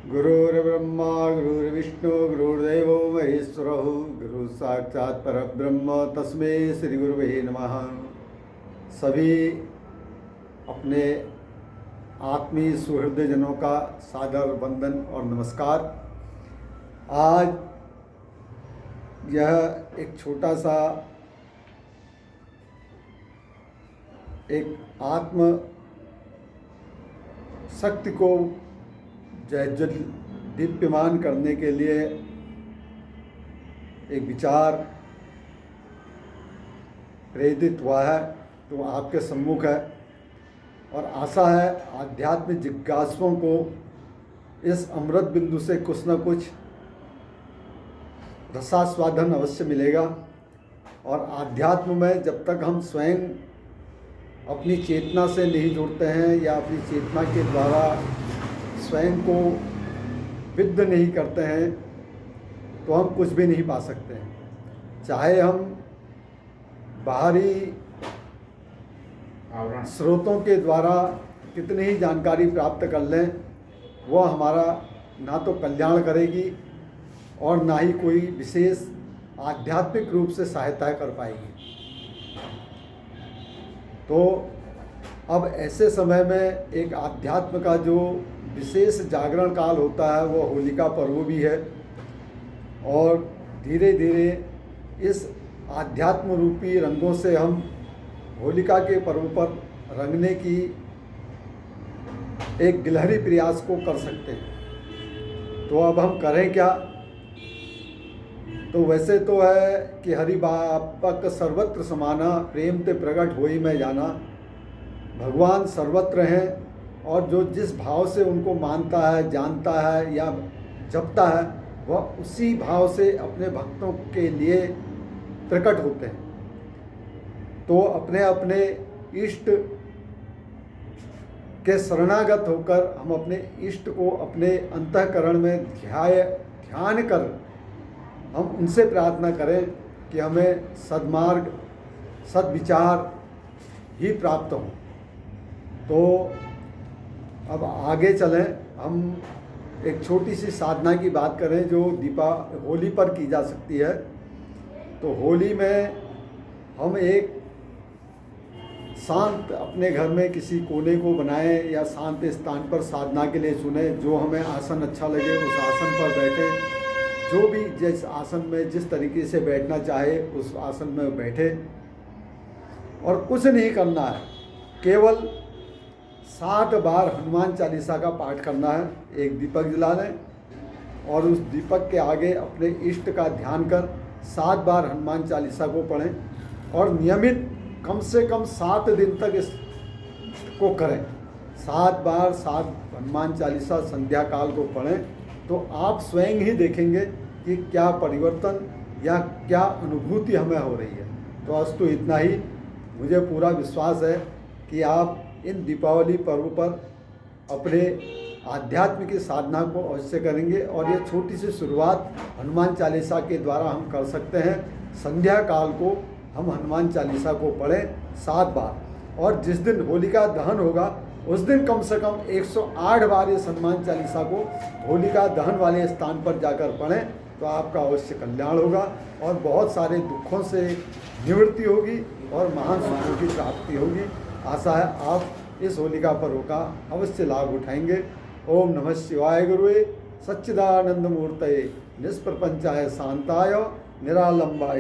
गुरुर्ब्रह्मा गुरुर्विष्णु गुरुर्देवो महेश्वरः गुरु साक्षात् परब्रह्म तस्मै श्री गुरुवे नमः। सभी अपने आत्मीय सुहृदयजनों का सादर वंदन और नमस्कार। आज यह एक छोटा सा एक आत्म शक्ति को दीप्यमान करने के लिए एक विचार प्रेरित हुआ है, तो आपके सम्मुख है और आशा है आध्यात्मिक जिज्ञासुओं को इस अमृत बिंदु से कुछ न कुछ रसास्वादन अवश्य मिलेगा। और आध्यात्म में जब तक हम स्वयं अपनी चेतना से नहीं जुड़ते हैं या अपनी चेतना के द्वारा स्वयं को विद्ध नहीं करते हैं तो हम कुछ भी नहीं पा सकते हैं। चाहे हम बाहरी स्रोतों के द्वारा कितनी ही जानकारी प्राप्त कर लें, वह हमारा ना तो कल्याण करेगी और ना ही कोई विशेष आध्यात्मिक रूप से सहायता कर पाएगी। तो अब ऐसे समय में एक आध्यात्म का जो विशेष जागरण काल होता है वह होलिका पर्व भी है और धीरे धीरे इस आध्यात्म रूपी रंगों से हम होलिका के पर्व पर रंगने की एक गिलहरी प्रयास को कर सकते हैं। तो अब हम करें क्या? तो वैसे तो है कि हरि बापक सर्वत्र समाना प्रेम ते प्रकट होई मैं जाना। भगवान सर्वत्र हैं और जो जिस भाव से उनको मानता है, जानता है या जपता है, वह उसी भाव से अपने भक्तों के लिए प्रकट होते हैं। तो अपने अपने इष्ट के शरणागत होकर हम अपने इष्ट को अपने अंतःकरण में ध्यान कर हम उनसे प्रार्थना करें कि हमें सद्मार्ग सद्विचार ही प्राप्त हो। तो अब आगे चलें, हम एक छोटी सी साधना की बात करें जो होली पर की जा सकती है। तो होली में हम एक शांत अपने घर में किसी कोने को बनाएं या शांत स्थान पर साधना के लिए चुने। जो हमें आसन अच्छा लगे उस आसन पर बैठें। जो भी जिस आसन में जिस तरीके से बैठना चाहे उस आसन में बैठे और कुछ नहीं करना है, केवल 60 बार हनुमान चालीसा का पाठ करना है। एक दीपक जला लें और उस दीपक के आगे अपने इष्ट का ध्यान कर 7 बार हनुमान चालीसा को पढ़ें और नियमित कम से कम 7 दिन तक इसको करें। 7 बार 7 हनुमान चालीसा संध्या काल को पढ़ें तो आप स्वयं ही देखेंगे कि क्या परिवर्तन या क्या अनुभूति हमें हो रही है। तो अस्तु इतना ही। मुझे पूरा विश्वास है कि आप इन दीपावली पर्व पर अपने आध्यात्म की साधना को अवश्य करेंगे और ये छोटी सी शुरुआत हनुमान चालीसा के द्वारा हम कर सकते हैं। संध्या काल को हम हनुमान चालीसा को पढ़ें 7 बार और जिस दिन होलिका दहन होगा उस दिन कम से कम 108 बार इस हनुमान चालीसा को होलिका दहन वाले स्थान पर जाकर पढ़ें तो आपका अवश्य कल्याण होगा और बहुत सारे दुखों से निवृत्ति होगी और महान सुखों की प्राप्ति होगी। आशा है आप इस होलिका पर्व का अवश्य लाभ उठाएंगे। ओम नमः शिवाय गुरुवे सच्चिदानंद मूर्तये निष्प्रपंचाय शांताय निरालंबाय